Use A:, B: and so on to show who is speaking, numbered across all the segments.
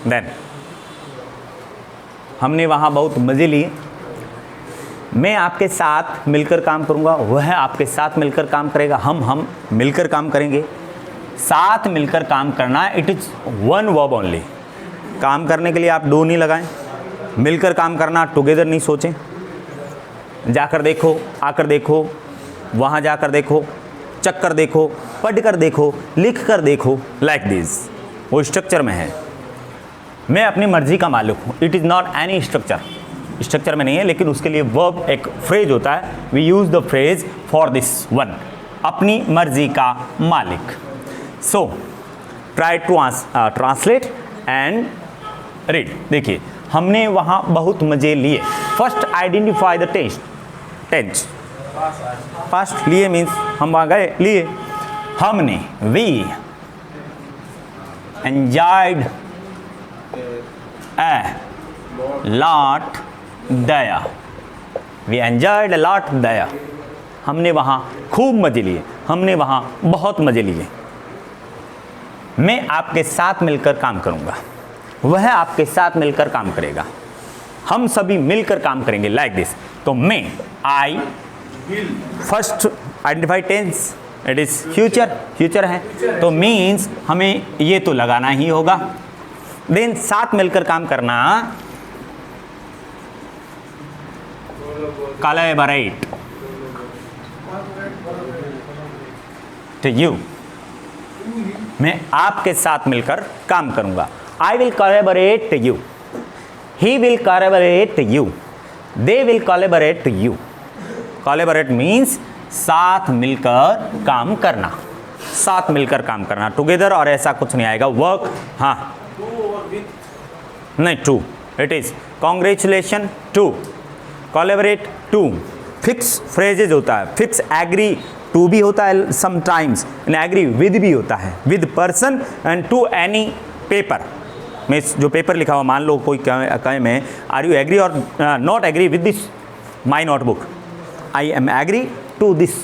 A: Then हमने वहाँ बहुत मज़े लिए। मैं आपके साथ मिलकर काम करूँगा, वह आपके साथ मिलकर काम करेगा, हम मिलकर काम करेंगे। साथ मिलकर काम करना, it is one verb only. काम करने के लिए आप डू नहीं लगाएं, मिलकर काम करना, टुगेदर नहीं सोचें। जाकर देखो, आकर देखो, वहाँ जाकर देखो, चक्कर देखो, पढ़कर देखो, लिख कर देखो, लाइक दिस, वो स्ट्रक्चर में है। मैं अपनी मर्जी का मालिक हूँ, it is not any structure में नहीं है, लेकिन उसके लिए वर्ब एक फ्रेज होता है। We use the phrase for this one, अपनी मर्जी का मालिक। So try to translate and read. देखिए, हमने वहाँ बहुत मज़े लिए। First identify the tense. First लिए मीन्स हम वहाँ गए, लिए। हमने, we enjoyed a lot there, we enjoyed a lot there। हमने वहाँ खूब मज़े लिए, हमने वहाँ बहुत मज़े लिए। मैं आपके साथ मिलकर काम करूँगा, वह आपके साथ मिलकर काम करेगा, हम सभी मिलकर काम करेंगे, लाइक दिस। तो मैं, I, first identify tense, it is future है, तो मीन्स हमें ये तो लगाना ही होगा। देन साथ मिलकर काम करना, collaborate to you, मैं आपके साथ मिलकर काम करूंगा। I will collaborate to you, he will collaborate to you, they will collaborate to you। collaborate means साथ मिलकर काम करना, साथ मिलकर काम करना, टुगेदर और ऐसा कुछ नहीं आएगा। वर्क, हाँ नहीं, to, it is congratulation to, collaborate to. Fix phrases होता है, फिक्स एग्री टू भी होता है समटाइम्स, एंड एग्री विद भी होता है, with person and to any paper. मैं जो पेपर लिखा हुआ, मान लो कोई कहे मैं, आर यू एग्री और not agree with this my notebook, I am agree to this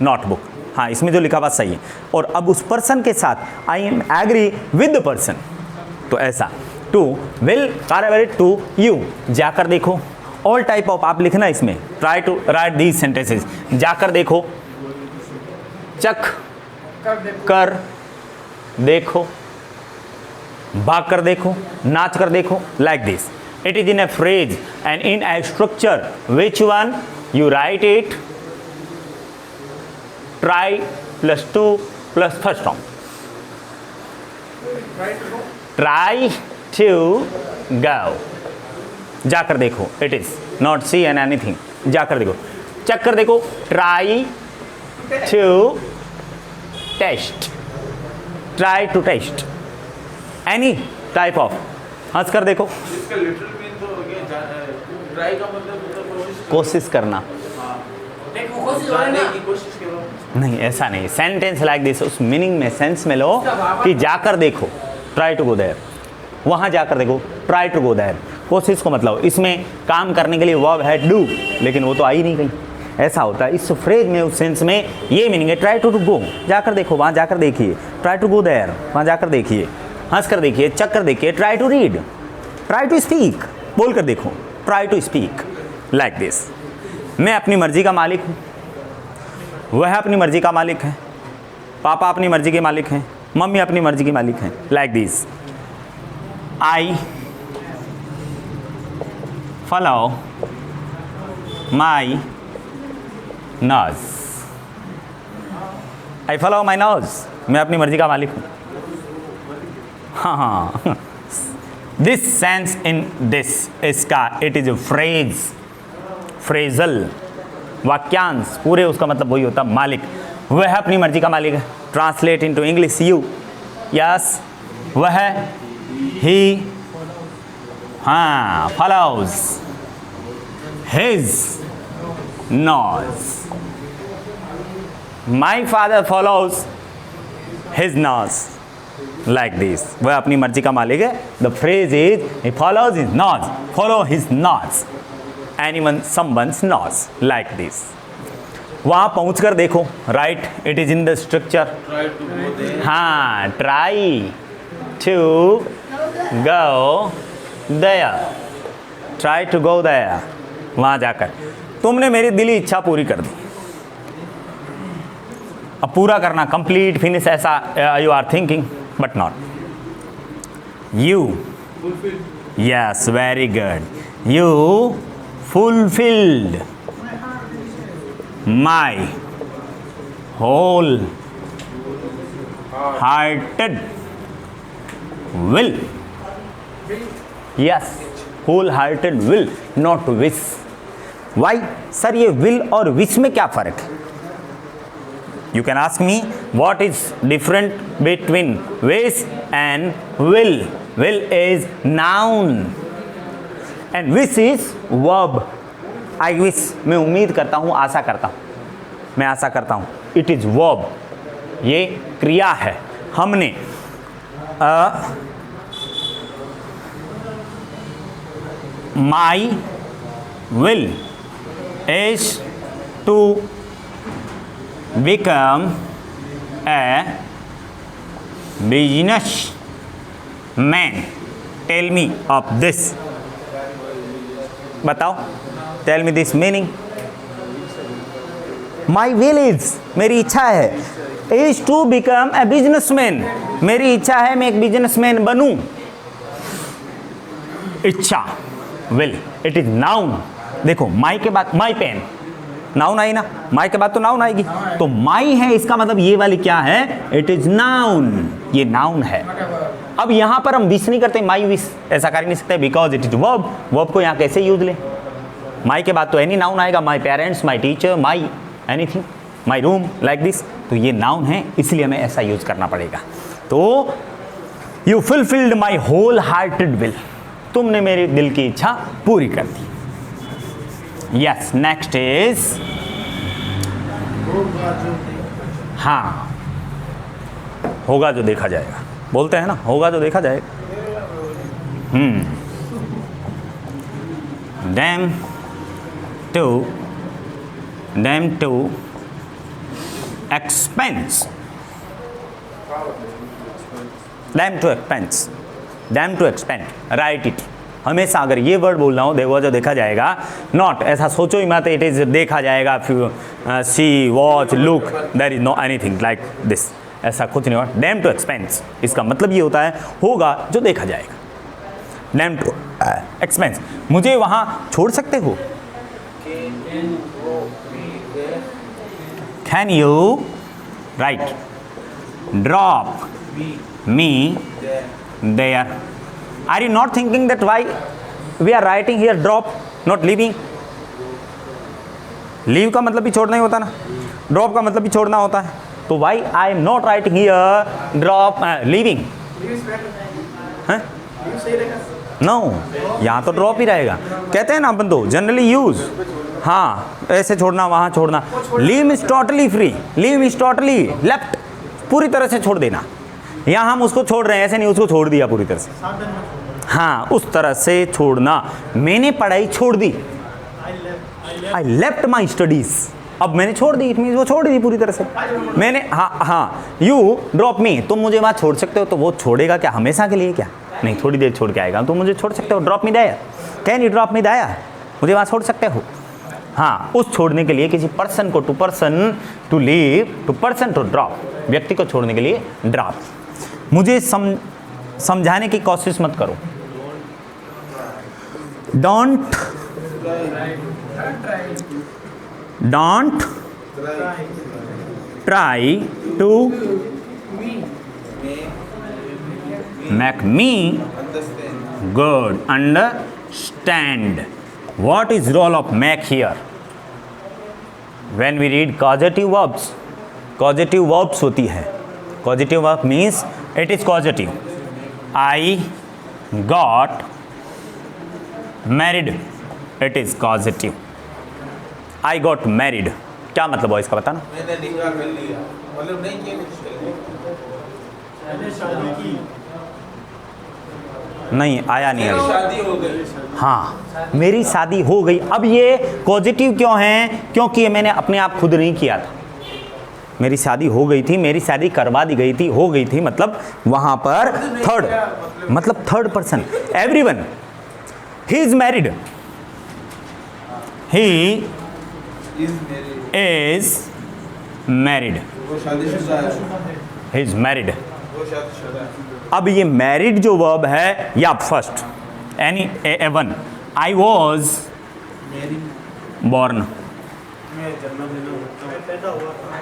A: notebook. हाँ, इसमें जो लिखा हुआ सही है। और अब उस पर्सन के साथ I am agree with the person, तो ऐसा। To will collaborate to you, जाकर देखो। ऑल टाइप ऑफ आप लिखना इसमें, try to write these sentences. जाकर देखो, चख कर देखो, भाग कर देखो, नाच कर देखो, like this. It is in a phrase and in a structure, which one you write it, try plus two plus first form. Try to go, जाकर देखो, it is not see and anything, जाकर देखो। Check कर देखो, try to test, try to test, any type of. हंस कर देखो, कोशिश करना, नहीं ऐसा नहीं। सेंटेंस लाइक दिस, उस मीनिंग में, सेंस में लो कि जाकर देखो, ट्राई टू गो देयर, वहाँ जाकर देखो, ट्राई टू गो देयर। कोशिश को मतलब, इसमें काम करने के लिए वर्ब है डू, लेकिन वो तो आई नहीं कहीं, ऐसा होता है। इस फ्रेज में, उस सेंस में ये मीनिंग है, ट्राई टू गो, जाकर देखो, वहाँ जाकर देखिए, ट्राई टू गो देयर, वहाँ जाकर देखिए, हंस कर देखिए, चक कर देखिए, try to read, try to speak, बोल कर देखो, try to speak, like this. मैं अपनी मर्जी का मालिक हूँ, वह अपनी मर्जी का मालिक है, पापा अपनी मर्जी के मालिक हैं, मम्मी अपनी मर्जी की मालिक हैं, like this. I follow my nose, I follow my nose, मैं अपनी मर्जी का मालिक हूँ। हाँ, दिस सेंस इन दिस, इसका इट इज फ्रेज, फ्रेजल, वाक्यांश पूरे, उसका मतलब वही होता, मालिक। वह अपनी मर्जी का मालिक है। Translate into English, you, yes, वह, ही, हाँ, follows his nose, my father follows his nose, like this. वह अपनी मर्जी का मालिक है। The phrase is he follows his nose, follow his nose, anyone someone's nose, like this. वहाँ पहुँच कर देखो, right, it is in the structure. हाँ, try to go there, try to go there, वहाँ जाकर तुमने मेरी दिली इच्छा पूरी कर दी। अब पूरा करना, कंप्लीट, फिनिश, ऐसा you are thinking but not. You, yes, very good, you fulfilled my whole hearted will, yes, whole hearted will, not wish। why sir ये will और wish में क्या फर्क है? You can ask me what is different between wish and will। will is noun and wish is verb। I wish, मैं उम्मीद करता हूँ, आशा करता हूँ, मैं आशा करता हूँ, it is verb, ये क्रिया है। हमने my will is to become a businessman। tell me of this, बताओ, tell me this meaning. My will is, मेरी इच्छा है, is to become a businessman, मेरी इच्छा है मैं एक बिजनेसमैन बनूं। इच्छा, विल, इट इज नाउन। देखो माई के बाद माई पेन, नाउन आई ना, माई के बाद तो नाउन आएगी, तो माई है, इसका मतलब ये वाली क्या है? इट इज नाउन, ये नाउन है। अब यहां पर हम विश नहीं करते, माई विश ऐसा कर नहीं सकते, because it is verb. Verb को यहां कैसे यूज ले? माई के बाद तो एनी नाउन आएगा, my parents, my teacher, my anything, my room, like this, तो ये नाउन है, इसलिए हमें ऐसा यूज करना पड़ेगा। तो you fulfilled my whole hearted will, तुमने मेरे दिल की इच्छा पूरी कर दी। यस, नेक्स्ट इज, हाँ, होगा जो देखा जाएगा, बोलते हैं ना, होगा जो देखा जाएगा। Damn to expense, damn to expense, damn to expend, write it. हमेशा अगर ये वर्ड बोलना हो, देखो जो देखा जाएगा, नॉट, ऐसा सोचो ही मत इट इज देखा जाएगा, see, watch, look, there is no anything like this, ऐसा कुछ नहीं होगा। डैम टू एक्सपेंस, इसका मतलब ये होता है होगा जो देखा जाएगा। डैम टू एक्सपेंस, मुझे वहां छोड़ सकते हो? Can you write drop me there? Are you not thinking that why we are writing here drop, not living? Leave का मतलब भी छोड़ना ही होता ना, ड्रॉप का मतलब भी छोड़ना होता है, तो why I am not writing here drop living? No, यहाँ तो ड्रॉप ही रहेगा। कहते हैं ना अपन तो जनरली यूज, हाँ, ऐसे छोड़ना, वहाँ छोड़ना। Leave is totally free, leave is totally left, पूरी तरह से छोड़ देना। यहाँ हम उसको छोड़ रहे हैं, ऐसे नहीं उसको छोड़ दिया पूरी तरह से, हाँ, उस तरह से छोड़ना। मैंने पढ़ाई छोड़ दी, आई लेफ्ट माई स्टडीज, अब मैंने छोड़ दी, इट मीन्स वो छोड़ दी पूरी तरह से। मैंने, हाँ, यू ड्रॉप मी, तुम मुझे वहाँ छोड़ सकते हो, तो वो छोड़ेगा क्या हमेशा के लिए? क्या नहीं, थोड़ी देर छोड़ के आएगा। तुम मुझे छोड़ सकते हो, drop me there, can you drop me there, मुझे वहाँ छोड़ सकते हो। हाँ, उस छोड़ने के लिए किसी पर्सन को, to person to leave, to person to drop, व्यक्ति को छोड़ने के लिए ड्रॉप। मुझे समझाने की कोशिश मत करो। Don't try to make me good understand। what is role of make here? when we read causative verbs, causative verbs होती है, causative verb means it is causative। I got married, it is causative। I got married, क्या मतलब है इसका बताना?
B: मैंने निकाह कर लिया, मतलब नहीं किया कुछ, मैंने शादी की,
A: नहीं आया, नहीं आया,
B: शादी हो गई,
A: हाँ, मेरी शादी हो गई। अब ये पॉजिटिव क्यों है? क्योंकि ये मैंने अपने आप खुद नहीं किया था, मेरी शादी हो गई थी, मेरी शादी करवा दी गई थी, हो गई थी, मतलब वहां पर थर्ड, मतलब third person, everyone. He is married, he is married,
B: वो शादीशुदा है,
A: ही इज मैरिड।
B: वो शादीशुदा है।
A: अब ये मैरिड जो वर्ब है, या first any A one, I was
B: मेरी
A: बॉर्न,
B: मैं जन्म पैदा हुआ था।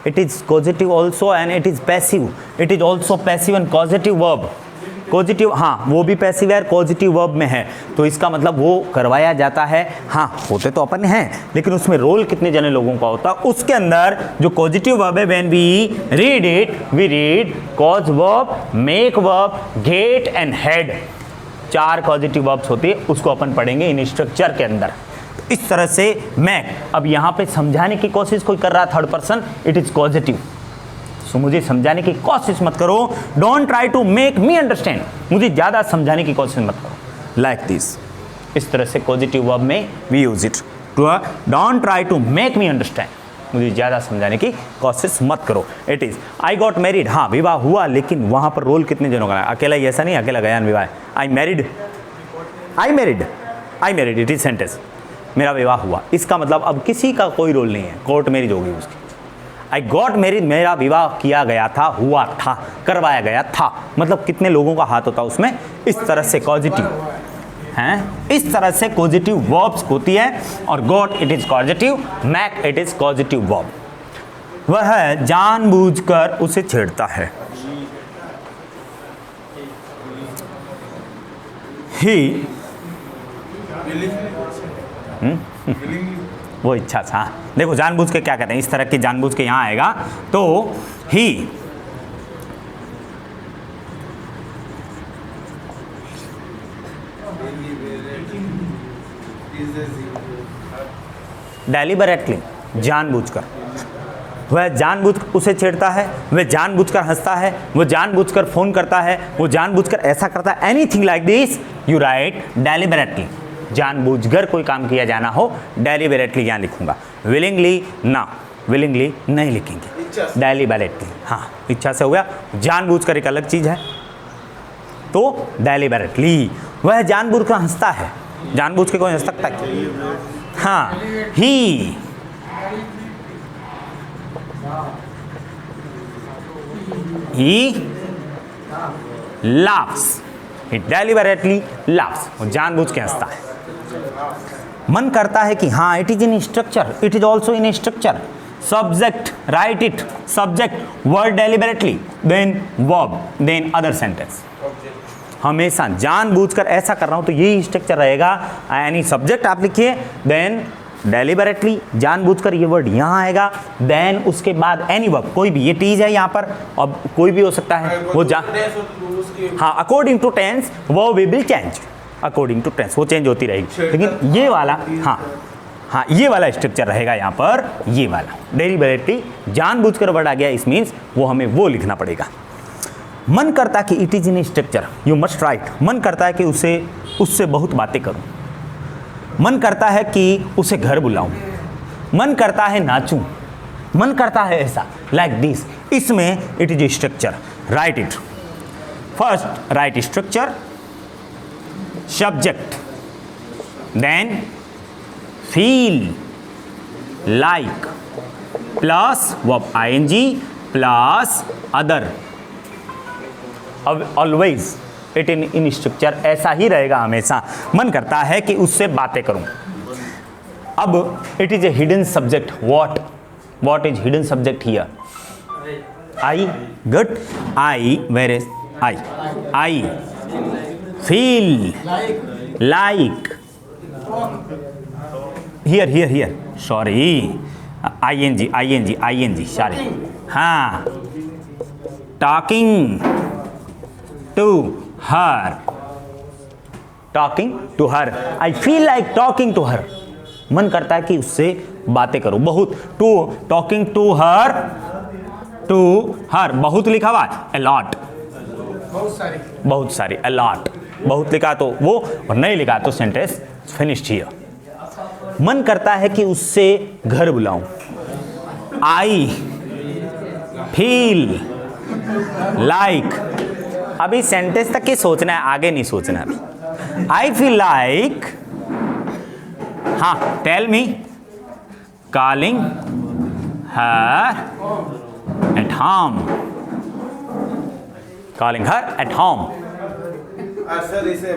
A: it is causative also and it is passive, it is also passive and causative verb, causative, हाँ वो भी passive है, causative verb में है, तो इसका मतलब वो करवाया जाता है। हाँ होते तो अपन हैं, लेकिन उसमें रोल कितने जने लोगों का होता है, उसके अंदर जो causative verb है, when we read it, we read cause verb, make verb, get and head, 4 causative verbs होती है, उसको अपन पढ़ेंगे इन स्ट्रक्चर के अंदर। इस तरह से मैं अब यहाँ पे समझाने की कोशिश कोई कर रहा third person, it is positive, so मुझे समझाने की कोशिश मत करो, don't try to make me understand, मुझे ज़्यादा समझाने की कोशिश मत करो, लाइक दिस, इस तरह से पॉजिटिव वर्ब में we use it, don't try to make me understand, मुझे ज़्यादा समझाने की कोशिश मत करो। It is I got married, हाँ विवाह हुआ, लेकिन वहाँ पर रोल कितने जनों का है, अकेला ही ऐसा नहीं, अकेला गया विवाह, I married, I married, I married, it is sentence, मेरा विवाह हुआ, इसका मतलब अब किसी का कोई रोल नहीं है, कोर्ट मैरिज होगी उसकी। आई गॉट मैरिड, मेरा विवाह किया गया था, हुआ था, करवाया गया था, मतलब कितने लोगों का हाथ होता है उसमें, इस तरह से पॉजिटिव हैं, इस तरह से पॉजिटिव वर्ब्स होती है। और got it is positive, make it is positive verb, वह जानबूझकर उसे छेड़ता है, ही वो इच्छा था, देखो जानबूझ के क्या कहते हैं, इस तरह की जानबूझ के यहाँ आएगा तो ही डेलिबरेटली, जानबूझकर, वह जानबूझ उसे छेड़ता है, वह जानबूझकर हंसता है, वह जानबूझकर फोन करता है, वो जानबूझकर ऐसा करता है, anything like this you right deliberately, जानबूझकर कोई काम किया जाना हो, डेलिबरेटली यहाँ लिखूंगा, विलिंगली ना, विलिंगली नहीं लिखेंगे, डेलिबरेटली, हाँ इच्छा से हो गया, जानबूझकर एक अलग चीज है, तो डेलिबरेटली, वह जानबूझकर हंसता है, जानबूझ के कोई हंस सकता है, हाँ ही laughs, he deliberately laughs, वो जानबूझ के हंसता है। मन करता है कि हाँ, it is in structure, it is also in structure, subject, write it, subject word deliberately, then verb, then other sentence, हमेशा जानबूझकर ऐसा कर रहा हूं तो यही स्ट्रक्चर रहेगा, यानी सब्जेक्ट आप लिखिए, देन डेलिबरेटली, जानबूझकर ये वर्ड यहाँ आएगा, देन उसके बाद एनी वर्ब, कोई भी, ये टीज है यहाँ पर, अब कोई भी हो सकता है, वो हाँ अकॉर्डिंग टू टेंस वो we will change, according to tense वो चेंज होती रहेगी, लेकिन ये वाला हाँ ये वाला स्ट्रक्चर रहेगा यहाँ पर, ये वाला डेलिबरेटली, जानबूझकर वर्ड आ गया, इस मीन्स वो हमें वो लिखना पड़ेगा। मन करता है कि it is in structure, you must write, मन करता है कि उससे बहुत बातें करूं, मन करता है कि उसे घर बुलाऊं, मन करता है नाचूं, मन करता है ऐसा, लाइक दिस, इसमें it is structure, write it, first write structure, subject, then feel like plus verb ING plus other, अब ऑलवेज इट इन स्ट्रक्चर ऐसा ही रहेगा हमेशा, मन करता है कि उससे बातें करूं। अब it is a hidden subject, what is hidden subject here, I, good, I, where is I feel like, here sorry, ING sorry, हाँ talking to her, I feel like talking to her, मन करता है कि उससे बातें करूं, बहुत, to talking to हर, बहुत लिखा हुआ, अलॉट, बहुत सारी, अलॉट, बहुत लिखा तो वो, और नहीं लिखा तो सेंटेंस फिनिश्ड हियर। मन करता है कि उससे घर बुलाऊं, आई फील लाइक, अभी सेंटेंस तक ही सोचना है, आगे नहीं सोचना अभी। आई फील लाइक, हाँ tell me, calling her at home, calling her at home.
B: Sir इसे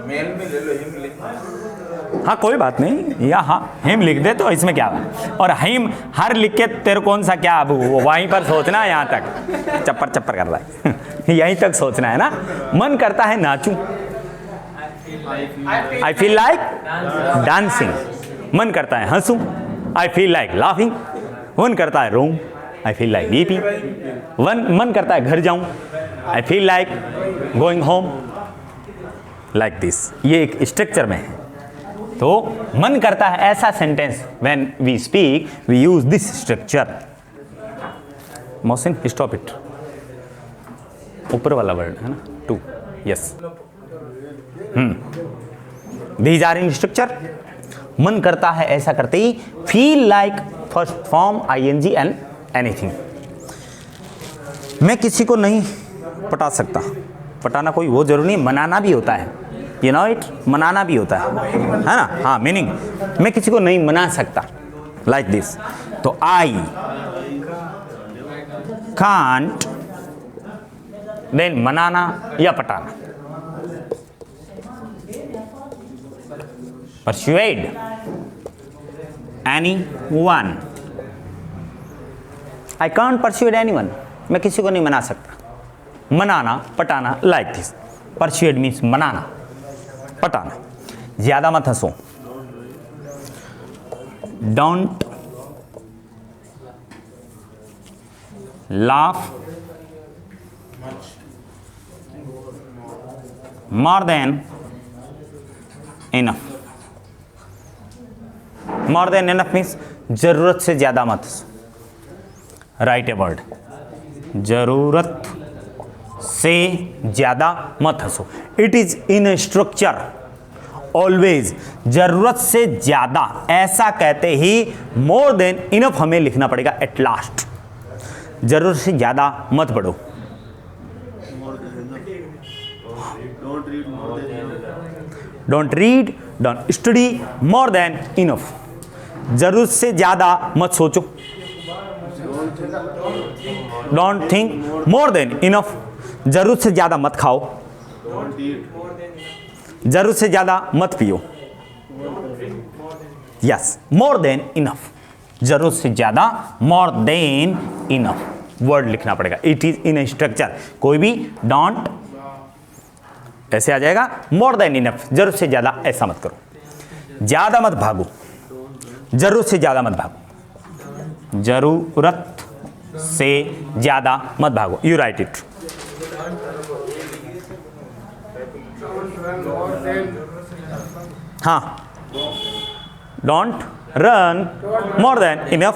B: मेल में ले लो, हिम लिख।
A: हाँ कोई बात नहीं, या हाँ हिम लिख दे तो इसमें क्या है, और हिम हर लिख के तेरे कौन सा क्या, अब वहीं पर सोचना है, यहाँ तक चप्पर चप्पर कर रहा है यहीं तक सोचना है ना। मन करता है नाचूं, आई फील लाइक डांसिंग, मन करता है हंसूं, आई फील लाइक लाफिंग, मन करता है रोऊं, आई फील लाइक वीपिंग, मन करता है घर जाऊं, आई feel like going home, like this. ये एक स्ट्रक्चर में है, तो मन करता है ऐसा sentence, when we speak we use this structure. Mohsin stop it, ऊपर वाला वर्ड है ना, to, yes. These are in structure. मन करता है ऐसा करते ही, feel like first form ING and anything. मैं किसी को नहीं पटा सकता, पटाना कोई वो जरूरी नहीं, मनाना भी होता है, यू नो इट, मनाना भी होता है ना, हाँ मीनिंग, मैं किसी को नहीं मना सकता, लाइक दिस। तो आई कांट, देन मनाना या पटाना, persuade anyone, I can't persuade anyone, मैं किसी को नहीं मना सकता। मनाना पटाना, लाइक दिस। परसुएड मीन्स मनाना पटाना। ज्यादा मत हंसो, don't laugh more than enough. More than enough means जरूरत से ज्यादा मत हंसो। राइट ए वर्ड, जरूरत से ज्यादा मत हंसो। It is in structure always, जरूरत से ज्यादा ऐसा कहते ही मोर देन इनफ हमें लिखना पड़ेगा एट लास्ट। जरूरत से ज्यादा मत बढ़ो। Don't read, don't study more than enough. जरूरत से ज्यादा मत सोचो। Don't think more than enough. जरूरत से ज्यादा मत खाओ। जरूरत से ज्यादा मत पियो। यस, मोर देन इनफ। जरूरत से ज्यादा, मोर देन इनफ वर्ड लिखना पड़ेगा। It is in structure. कोई भी डोंट ऐसे आ जाएगा, मोर देन इनफ, जरूरत से ज्यादा ऐसा मत करो। ज्यादा मत भागो, जरूरत से ज्यादा मत भागो। जरूरत से ज्यादा मत भागो। You write it. हाँ, don't run more than enough.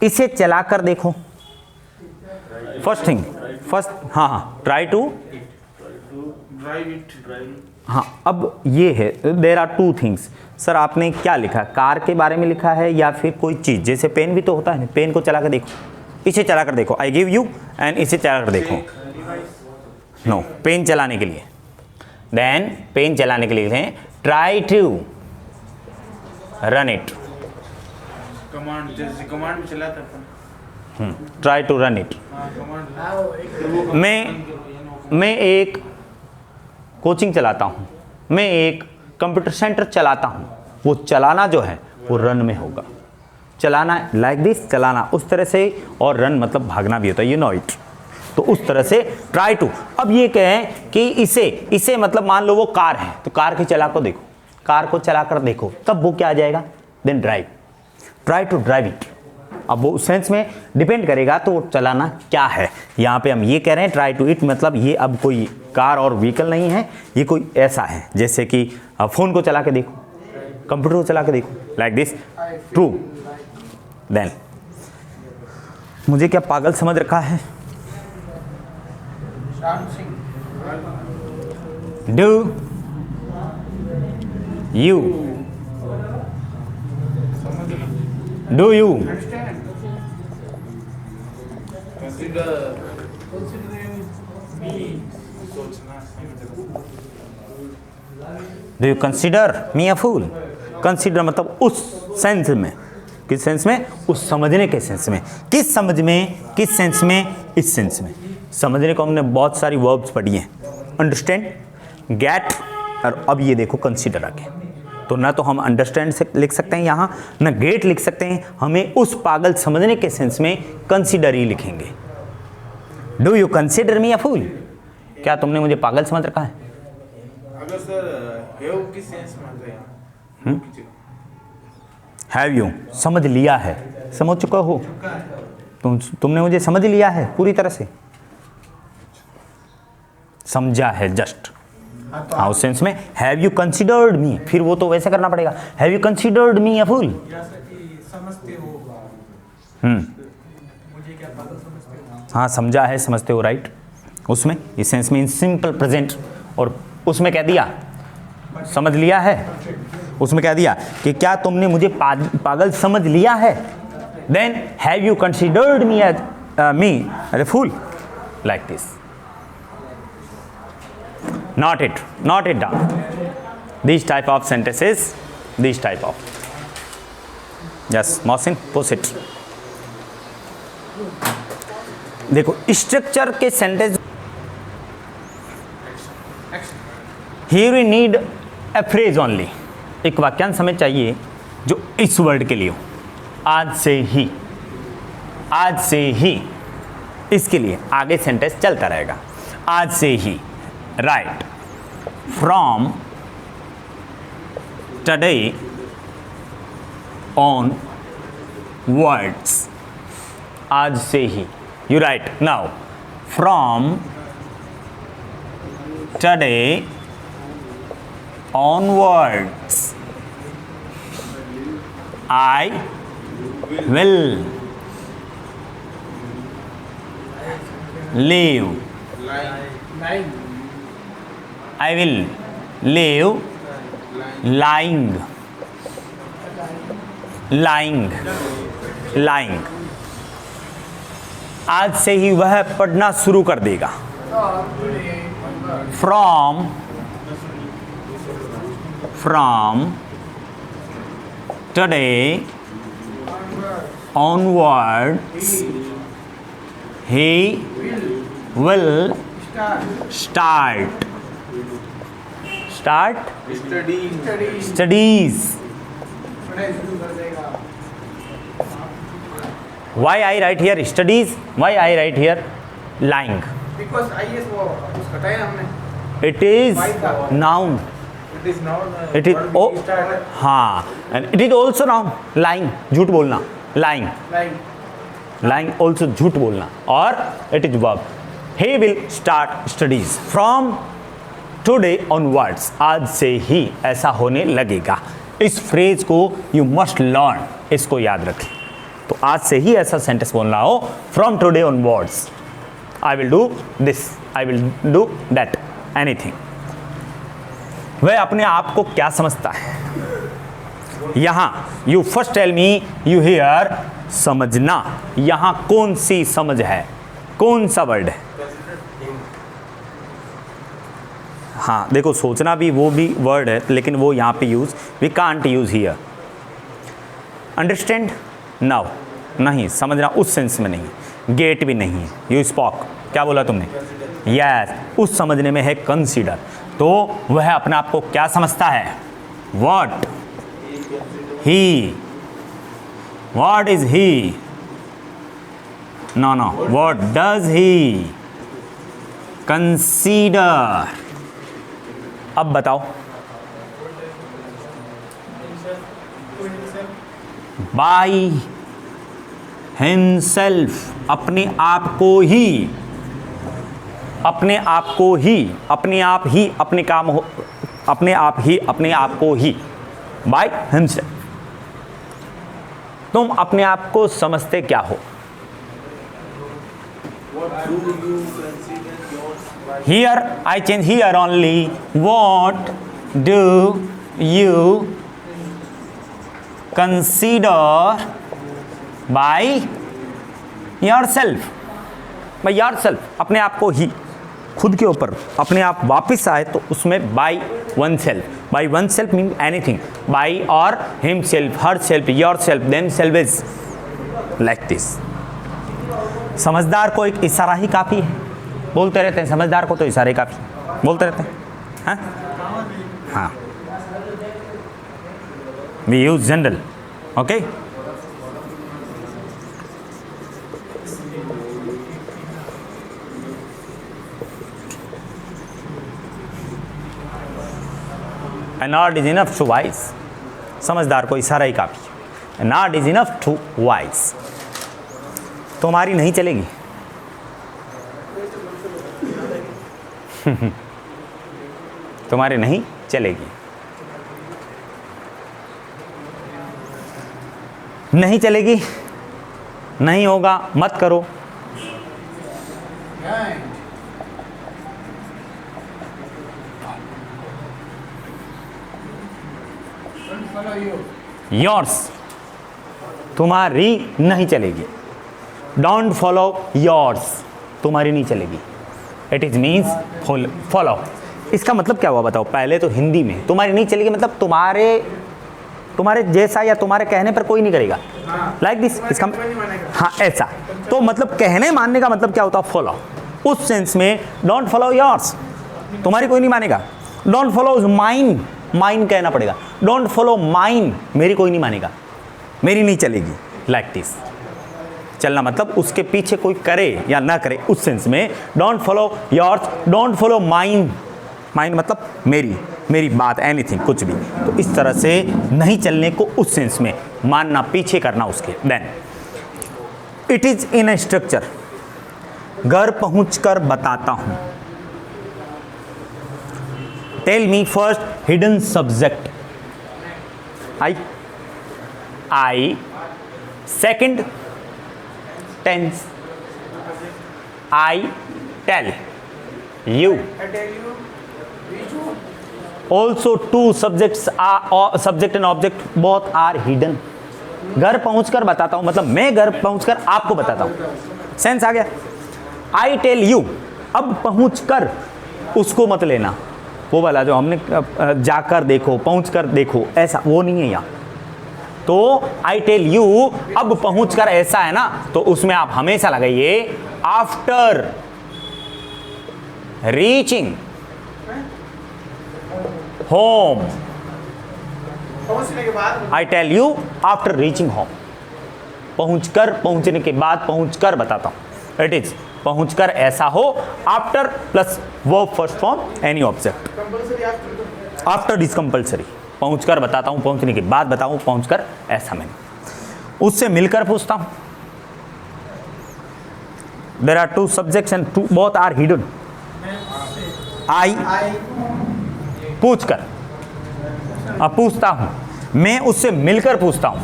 A: इसे चलाकर देखो। फर्स्ट थिंग, हाँ हाँ, ट्राई टू
B: ड्राइव इट।
A: हाँ, अब ये है, there are two things. Sir आपने क्या लिखा, कार के बारे में लिखा है या फिर कोई चीज़, जैसे पेन भी तो होता है, पेन को चला कर देखो, इसे चला कर देखो। आई गिव यू एंड इसे चला कर देखो। नो, पेन चलाने के लिए, देन पेन चलाने के लिए try to run it.
B: Command, जैसे कमांड चलाता था।
A: Try to run it. मैं एक कोचिंग चलाता हूँ, मैं एक कंप्यूटर सेंटर चलाता हूँ। वो चलाना जो है वो रन में होगा। चलाना लाइक दिस, चलाना उस तरह से, और रन मतलब भागना भी होता है, यू नो इट। तो उस तरह से ट्राई टू। अब ये कहें कि इसे मतलब मान लो वो कार है, तो कार की चला को देखो, कार को चला कर देखो, तब वो क्या आ जाएगा, then drive. Try to drive it. अब वो उस सेंस में डिपेंड करेगा तो वो चलाना क्या है। यहाँ पे हम ये कह रहे हैं ट्राई टू इट, मतलब ये अब कोई कार और व्हीकल नहीं है, ये कोई ऐसा है जैसे कि फ़ोन को चला के देखो, कंप्यूटर को चला के देखो, लाइक दिस। ट्रू। देन मुझे क्या पागल समझ रखा है? Do you do you consider me a fool? Consider मतलब उस सेंस में, किस सेंस में? उस समझने के सेंस में। किस समझ में? किस सेंस में? इस सेंस में। समझने को हमने बहुत सारी वर्ब्स पढ़ी हैं, अंडरस्टैंड, गेट, और अब ये देखो कंसिडर आ गया। तो ना तो हम अंडरस्टैंड से लिख सकते हैं यहाँ, ना गेट लिख सकते हैं, हमें उस पागल समझने के सेंस में कंसिडर ही लिखेंगे। Do you consider me a फूल? क्या तुमने मुझे पागल समझ रखा है?
B: अगर सर हैव किस सेंस में आता है यहाँ?
A: हैव यू समझ लिया है, समझ चुका हो तुमने मुझे समझ लिया है पूरी तरह से, समझा है जस्ट। हाँ उस सेंस में हैव यू कंसिडर्ड मी, फिर वो तो वैसे करना पड़ेगा, have you considered me a फूल?
B: समझते हो मुझे क्या पागल समझते हो?
A: हाँ समझा है, समझते हो, राइट। उसमें इस सेंस में इन सिंपल प्रेजेंट, और उसमें कह दिया समझ लिया है, उसमें कह दिया कि क्या तुमने मुझे पागल समझ लिया है। Then have you considered me as a fool, like this. Not it down. These type of sentences, these type of. Yes, Mohsin, push it. देखो स्ट्रक्चर के sentence, here we need a phrase only. एक वाक्यांश हमें चाहिए जो इस word के लिए हो, आज से ही, आज से ही, इसके लिए आगे सेंटेंस चलता रहेगा। आज से ही, right, from today onwards, आज से ही, you right now, from today onwards I will live, I will live lying, lying। आज से ही वह पढ़ना शुरू कर देगा। From today onwards he will start studies। Why I write here studies? Why I write here lying?
B: Because IS वो उसका time हमने।
A: It is noun।
B: It is noun।
A: It is हाँ, and it is also noun, lying, झूठ बोलना, lying also झूठ बोलना, और it is verb। He will start studies from today onwards, आज से ही ऐसा होने लगेगा। इस फ्रेज को you must learn, इसको याद रखें। तो आज से ही ऐसा सेंटेंस बोलना हो, from today onwards I will do this, I will do that, anything। वह अपने आप को क्या समझता है? यहाँ you first tell me, you here, समझना, यहाँ कौन सी समझ है, कौन सा वर्ड है? हाँ देखो, सोचना भी वो भी वर्ड है, लेकिन वो यहाँ पे use, we can't use here. Understand now, नहीं समझना उस सेंस में नहीं, गेट भी नहीं है। यू स्पॉक, क्या बोला तुमने? यस, उस समझने में है कंसीडर। तो वह अपने आप को क्या समझता है? What he, what is he, no no, what does he consider. अब बताओ, बाय हिमसेल्फ, अपने आप को ही, अपने आप को ही, अपने आप ही अपने काम हो, अपने आप ही अपने आप को ही, बाय हिमसेल्फ। तुम अपने आप को समझते क्या हो? Here I change here only, what do you consider by yourself, by yourself, अपने आप को ही, खुद के ऊपर अपने आप वापस आए तो उसमें by oneself mean anything, by और himself, herself, yourself, themself is like this. समझदार को एक इशारा ही काफ़ी है, बोलते रहते हैं समझदार को तो इशारे काफ़ी, बोलते रहते हैं। हाँ, we use general, okay. An nod is enough to wise, समझदार को इशारा ही काफ़ी है। An nod is enough to wise, तुम्हारी नहीं चलेगी। तुम्हारी नहीं चलेगी, नहीं चलेगी, नहीं होगा, मत करो। योर्स, तुम्हारी नहीं चलेगी। डोंट फॉलो योर्स, तुम्हारी नहीं चलेगी। It is means follow. इसका मतलब क्या हुआ बताओ? पहले तो हिंदी में तुम्हारी नहीं चलेगी मतलब तुम्हारे जैसा या तुम्हारे कहने पर कोई नहीं करेगा, लाइक दिस। इसका हाँ ऐसा, तो मतलब कहने मानने का मतलब क्या होता है? फॉलो। उस सेंस में डोंट फॉलो योर्स, तुम्हारी कोई नहीं मानेगा। डोंट फॉलो माइन, माइन कहना पड़ेगा। डोंट फॉलो माइन, मेरी कोई नहीं मानेगा, मेरी नहीं चलेगी, लाइक दिस। चलना मतलब उसके पीछे कोई करे या ना करे, उस सेंस में don't follow yours, don't follow mine. Mine मतलब मेरी बात, एनीथिंग, कुछ भी। तो इस तरह से नहीं चलने को उस सेंस में मानना, पीछे करना उसके। Then it is in a structure, घर पहुंचकर बताता हूं। Tell me first hidden subject, I. Second tense, I tell you. Also two subjects subject and object both are hidden. घर पहुंचकर बताता हूं मतलब मैं घर पहुंचकर आपको बताता हूं, सेंस आ गया। आई टेल यू, अब पहुंचकर उसको मत लेना, वो वाला जो हमने जाकर देखो, पहुंचकर देखो, ऐसा वो नहीं है यहाँ। तो आई टेल यू, अब पहुंचकर ऐसा है ना, तो उसमें आप हमेशा लगाइए आफ्टर रीचिंग होम।
B: पहुंचने के बाद,
A: I tell you after reaching home, पहुंचकर, पहुंचने के बाद, पहुंचकर बताता हूं। इट इज पहुंचकर ऐसा हो, after plus verb first form any object.
B: Compulsory
A: after is compulsory, पहुंचकर बताता हूं, पहुंचने के बाद बताऊं, पहुंचकर ऐसा। मैंने उससे मिलकर पूछता हूं। There are two subjects and two both are hidden. I पूछकर, अब पूछता हूं, मैं उससे मिलकर पूछता हूं।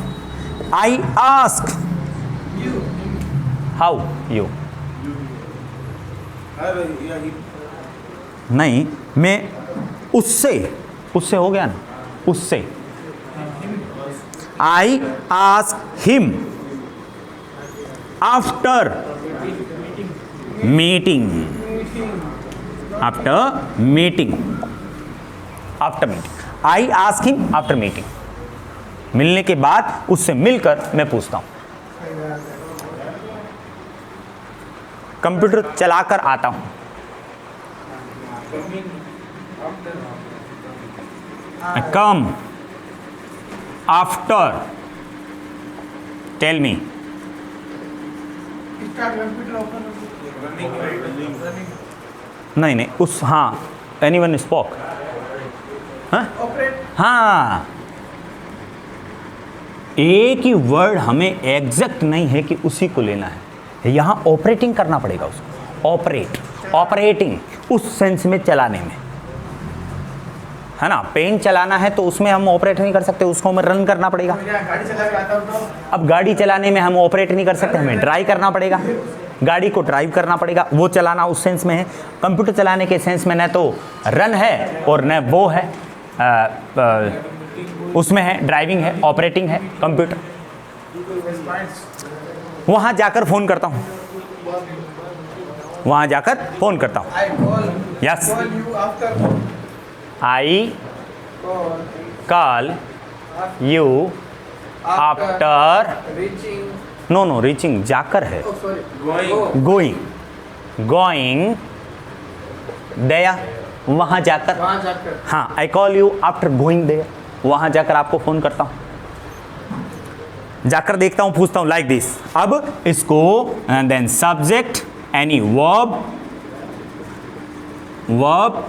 A: I ask how you. नहीं, मैं उससे हो गया ना, उससे। I ask him after meeting, after meeting, after meeting. I ask him after meeting, मिलने के बाद, उससे मिलकर मैं पूछता हूं। कंप्यूटर चलाकर आता हूं। Come after, tell me. नहीं, उस, हाँ, एनीवन स्पोक, हाँ, एक ही वर्ड हमें एग्जैक्ट नहीं है कि उसी को लेना है, यहाँ ऑपरेटिंग करना पड़ेगा उसको। ऑपरेटिंग उस सेंस में चलाने में, है ना। पेन चलाना है तो उसमें हम ऑपरेट नहीं कर सकते, उसको हमें रन करना पड़ेगा। अब गाड़ी चलाने में हम ऑपरेट नहीं कर सकते, हमें ड्राइव करना पड़ेगा, गाड़ी को ड्राइव करना पड़ेगा, वो चलाना उस सेंस में है। कंप्यूटर चलाने के सेंस में न तो रन है और न वो है, उसमें है ड्राइविंग है, ऑपरेटिंग है कंप्यूटर। वहाँ जाकर फ़ोन करता हूँ, वहां जाकर फोन करता हूं।
B: I call.
A: Yes.
B: Call you after.
A: I
B: Call.
A: Call you after
B: reaching.
A: No reaching जाकर है,
B: Oh, sorry. Going.
A: Going there वहां जाकर।
B: वहाँ जाकर.
A: हाँ, I call you after going there, वहां जाकर आपको फोन करता हूं, जाकर देखता हूं, पूछता हूं, लाइक दिस। अब इसको then subject any verb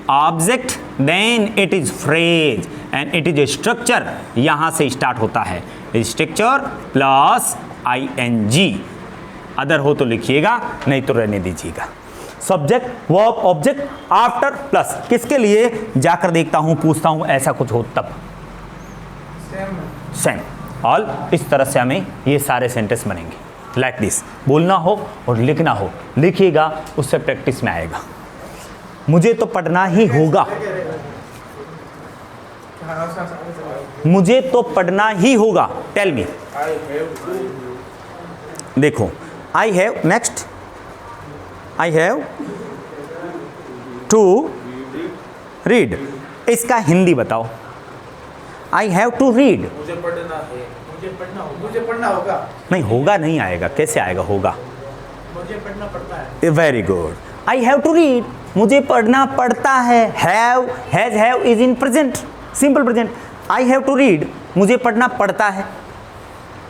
A: object then it is phrase and it is a structure, यहां से स्टार्ट होता है स्ट्रक्चर प्लस ING। अदर हो तो लिखिएगा, नहीं तो रहने दीजिएगा। Subject verb object after plus किसके लिए, जाकर देखता हूं, पूछता हूं, ऐसा कुछ हो तब
B: Same.
A: Same all. इस तरह से हमें ये सारे सेंटेंस बनेंगे लाइक दिस। बोलना हो और लिखना हो, लिखिएगा, उससे प्रैक्टिस में आएगा। मुझे तो पढ़ना ही होगा, मुझे तो पढ़ना ही होगा। Tell me,
B: I have to.
A: देखो I have, next I have to read, इसका हिंदी बताओ। आई हैव टू रीड,
B: मुझे पढ़ना है. मुझे पढ़ना होगा. मुझे पढ़ना होगा.
A: नहीं होगा नहीं आएगा, कैसे आएगा, होगा।
B: मुझे पढ़ना पड़ता है.
A: Very good. I have to read, मुझे पढ़ना पड़ता है। Have have is in present, simple present. I have to read, मुझे पढ़ना पड़ता है।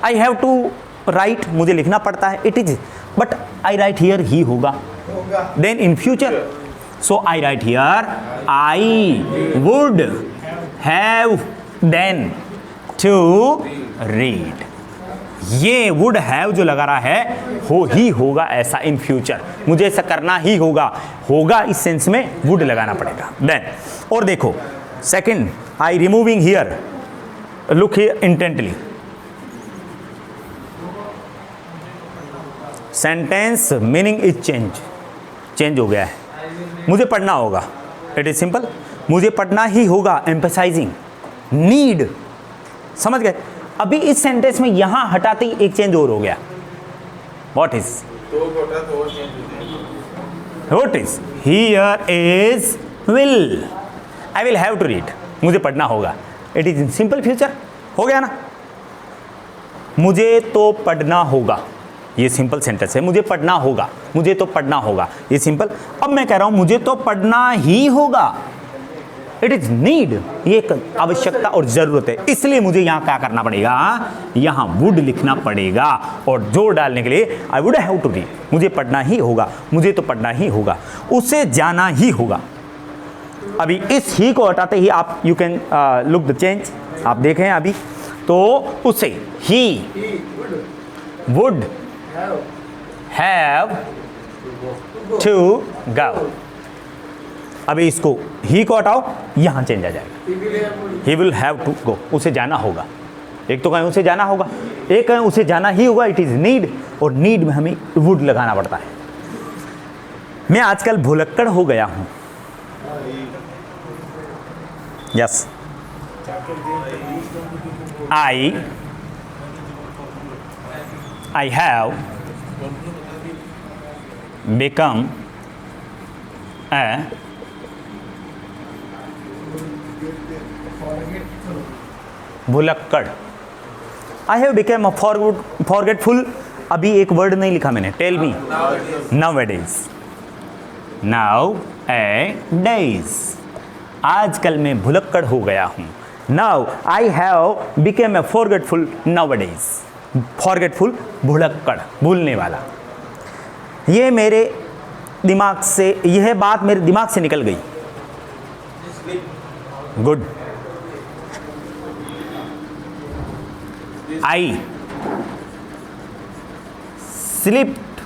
A: आई हैव टू राइट, मुझे लिखना पड़ता है। It is, but I write here ही होगा,
B: होगा.
A: Then in future. So I write here I would have then to read. ये वुड हैव जो लगा रहा है, हो ही होगा ऐसा इन फ्यूचर, मुझे ऐसा करना ही होगा। होगा इस सेंस में वुड लगाना पड़ेगा। देन और देखो second, I removing here, look here intently. Sentence meaning is change हो गया है। मुझे पढ़ना होगा, इट इज सिंपल, मुझे पढ़ना ही होगा। एम्फसाइजिंग नीड, समझ गए। अभी इस सेंटेंस में यहां हटाते ही एक चेंज और हो गया। व्हाट इज,
B: दो घोटा तो और चेंज होते हैं.
A: What is, here is will, I will have to read, मुझे पढ़ना होगा। It is in simple future, हो गया ना। मुझे तो पढ़ना होगा, ये सिंपल सेंटेंस है। मुझे पढ़ना होगा, मुझे तो पढ़ना होगा, ये सिंपल। अब मैं कह रहा हूं मुझे तो पढ़ना ही होगा, इट इज नीड, ये एक आवश्यकता और जरूरत है। इसलिए मुझे यहां क्या करना पड़ेगा, यहां वुड लिखना पड़ेगा और जोर डालने के लिए I would have to read, मुझे पढ़ना ही होगा, मुझे तो पढ़ना ही होगा, उसे जाना ही होगा। अभी इस ही को हटाते ही आप you can look the change, आप देखें अभी तो उसे ही
B: He
A: would
B: have
A: have to go. अभी इसको ही को हटाओ, यहां चेंज आ जाएगा।
B: he will have to.
A: He will have to go, उसे जाना होगा। एक तो कहें उसे जाना होगा, एक कहें उसे जाना ही होगा, इट इज नीड, और नीड में हमें वुड लगाना पड़ता है। मैं आजकल भुलक्कड़ हो गया हूं। Yes, I have become a भुलक्कड़। I have become forgetful. अभी एक वर्ड नहीं लिखा मैंने, टेल मी। नाउअडेज, नाउअडेज, आजकल मैं भुलक्कड़ हो गया हूँ। Now I have become A forgetful nowadays. Forgetful, भुलक्कड़, भूलने वाला। ये मेरे दिमाग से, यह बात मेरे दिमाग से निकल गई। गुड। आई स्लिप्ड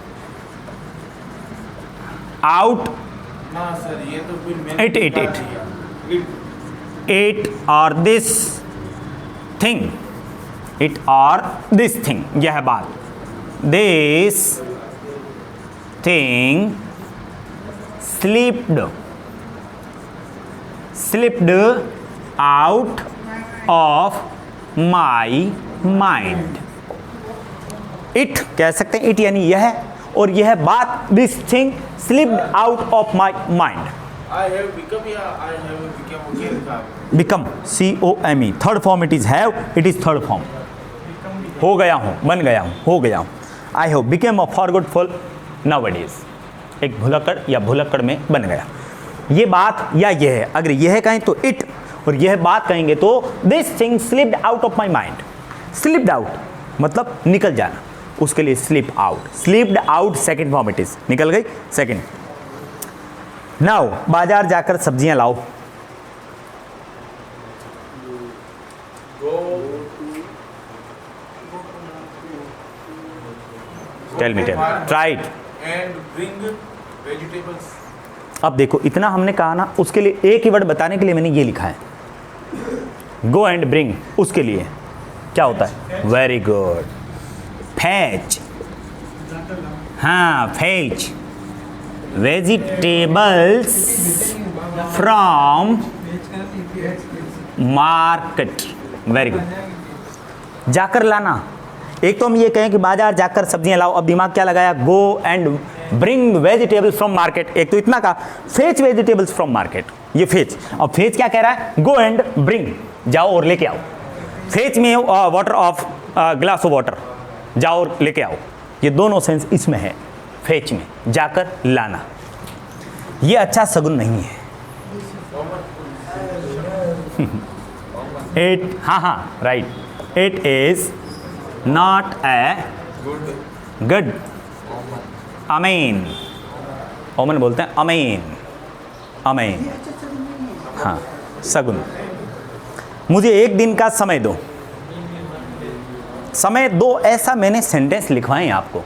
A: आउट
B: ना सर, ये तो फिर मैंने
A: It.
B: It.
A: it or this thing, it or this thing, यह बात, this thing slipped out of my mind। It कह सकते हैं, इट यानी यह, और यह बात, this thing slipped out of my mind.
B: I have become या I have become okay लिखा है।
A: Become, COME, third form it is have, it is third form. हो गया हूँ, बन गया हूँ, हो गया हूँ। I have became a forgetful nowadays, एक भुलक्कड़ या भुलक्कड़ में बन गया। ये बात या यह है, अगर यह कहें तो इट, और यह बात कहेंगे तो this thing slipped out of my mind. Slipped out मतलब निकल जाना, उसके लिए slip out, slipped out second form it is, निकल गई सेकेंड। नाउ बाजार जाकर सब्जियां लाओ। Tell me, try it.
B: And bring vegetables.
A: अब देखो इतना हमने कहा ना, उसके लिए एक ही वर्ड बताने के लिए मैंने ये लिखा है, गो एंड ब्रिंग। उसके लिए क्या होता है? Very good, fetch. हाँ, fetch vegetables from market. Very good, जाकर लाना। एक तो हम ये कहें कि बाजार जाकर सब्जियां लाओ, अब दिमाग क्या लगाया? Go and bring vegetables from market. एक तो इतना का फेच वेजिटेबल्स फ्रॉम मार्केट, ये फेच। अब फेच क्या कह रहा है? गो एंड ब्रिंग, जाओ और लेके आओ। फेच में water of glass of water, जाओ और लेके आओ। ये दोनों सेंस इसमें है, फेच में जाकर लाना। ये अच्छा सगुन नहीं है। इट, हाँ right, it is not a good. अमीन, ओमन बोलते हैं अमीन, अमीन, हाँ सगुन। मुझे एक दिन का समय दो। समय दो, ऐसा मैंने सेंटेंस लिखवाए हैं आपको।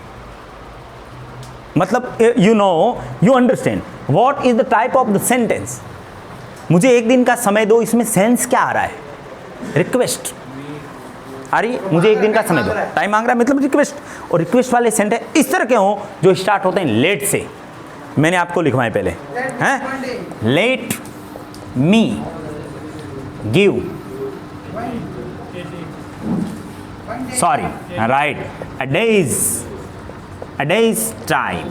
A: मतलब you know, you understand what is the type of the sentence. मुझे एक दिन का समय दो, इसमें सेंस क्या आ रहा है? रिक्वेस्ट आ रही है, मुझे एक दिन का समय दो, टाइम मांग रहा है, मतलब रिक्वेस्ट। और रिक्वेस्ट वाले सेंटेंस इस तरह के हों जो स्टार्ट होते हैं लेट से। मैंने आपको लिखवाए पहले हैं, let me give, sorry right, a day's time,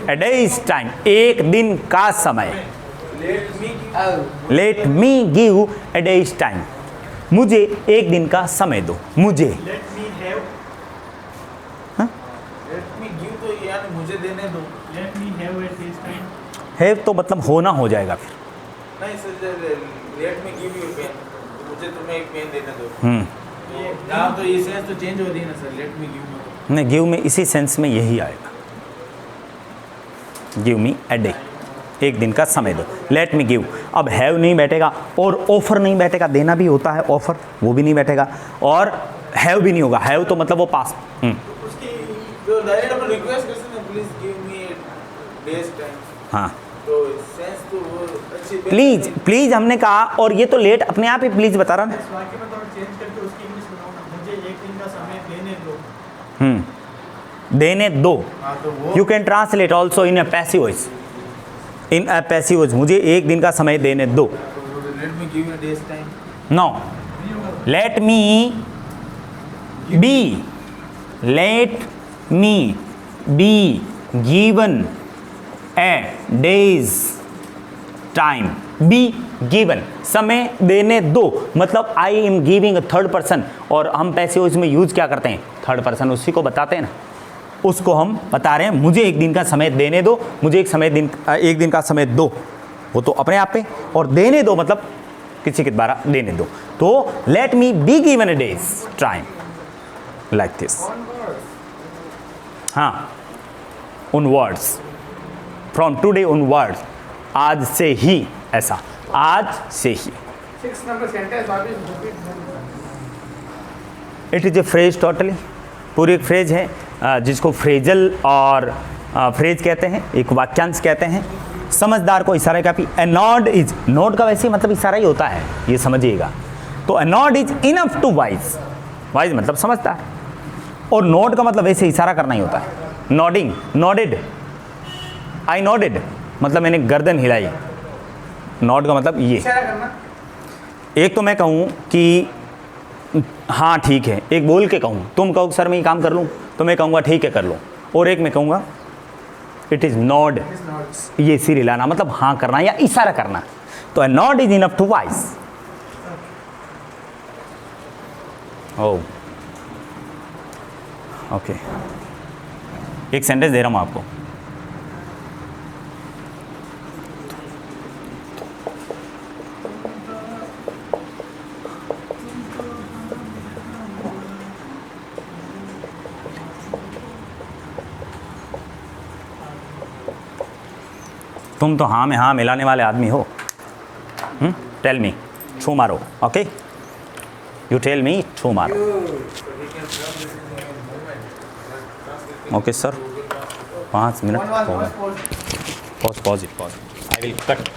A: a day's time, एक दिन का समय। Let me give a day's time, मुझे एक दिन का समय दो। मुझे
B: Let me have.
A: हाँ?
B: Let me give तो यानी मुझे देने दो। Let me have at this time.
A: है तो मतलब होना हो जाएगा फिर।
B: नहीं sir, let me give you a pen. तो मुझे तुम्हें एक पेन देने दो। ये यहाँ तो ये सेंस तो चेंज हो रही है ना sir, let me give me।
A: नहीं, गिव में इसी सेंस में यही आएगा, गिव मी अ डे, एक दिन का समय दो। लेट मी गिव, अब हैव नहीं बैठेगा और ऑफर नहीं बैठेगा, देना भी होता है ऑफर, वो भी नहीं बैठेगा, और हैव भी नहीं होगा। हैव तो मतलब वो पास।
B: उसकी जो डायरेक्ट अपन रिक्वेस्ट कर सकते हैं, please give me a day's time।
A: हाँ,
B: तो सेंस तो वो अच्छी
A: प्लीज, प्लीज हमने कहा, और ये तो लेट अपने आप ही प्लीज बता रहा ना।
C: इस वाक्य में थोड़ा चेंज करके उसकी इंग्लिश बनाओ ना, मुझे एक दिन का समय देने दो।
A: देने दो।
B: हाँ तो वो
A: you can translate also in a passive voice, in a passive voice, मुझे एक दिन का समय देने दो।
B: let me give you a day's time।
A: No, let me be, let me be given a day's time, be given, समय देने दो, मतलब I am giving a third person. और हम पैसिव वॉइस में यूज क्या करते हैं? थर्ड पर्सन, उसी को बताते हैं ना, उसको हम बता रहे हैं मुझे एक दिन का समय देने दो, मुझे एक दिन का समय दो, वो तो अपने आप पे, और देने दो मतलब किसी के द्वारा देने दो। तो late me be given a day's time, like this. हाँ, उन वर्ड्स, फ्रॉम टुडे उन वर्ड्स, आज से ही, ऐसा, आज से ही।
C: 6 नंबर सेंटेंस वापस repeat.
A: It is a phrase, totally पूरी एक फ्रेज है, जिसको फ्रेजल और फ्रेज कहते हैं, एक वाक्यांश कहते हैं। समझदार को इशारा का भी, ए नॉड इज, नॉड का वैसे मतलब इशारा ही होता है, ये समझिएगा। तो a nod is enough to wise, wise मतलब समझदार, और नॉड का मतलब वैसे इशारा करना ही होता है। नॉडिंग, नॉडेड, आई नॉडेड मतलब मैंने गर्दन हिलाई। नॉड का मतलब ये।
C: इशारा करना।
A: एक तो मैं कहूँ कि हाँ ठीक है, एक बोल के कहूँ, तुम कहो सर मैं ये काम कर लूँ, तो मैं कहूँगा ठीक है कर लो, और एक मैं कहूँगा इट इज़ नॉड, ये सिर हिलाना मतलब हाँ करना या इशारा करना, तो nod is enough to voice. Oh okay, एक सेंटेंस दे रहा हूँ आपको, तुम तो हाँ में हाँ मिलाने वाले आदमी हो। टेल मी, छू मारो, ओके, यू टेल मी, छू मारो। ओके सर, 5 मिनट हो गए, पॉज, आई विल कट।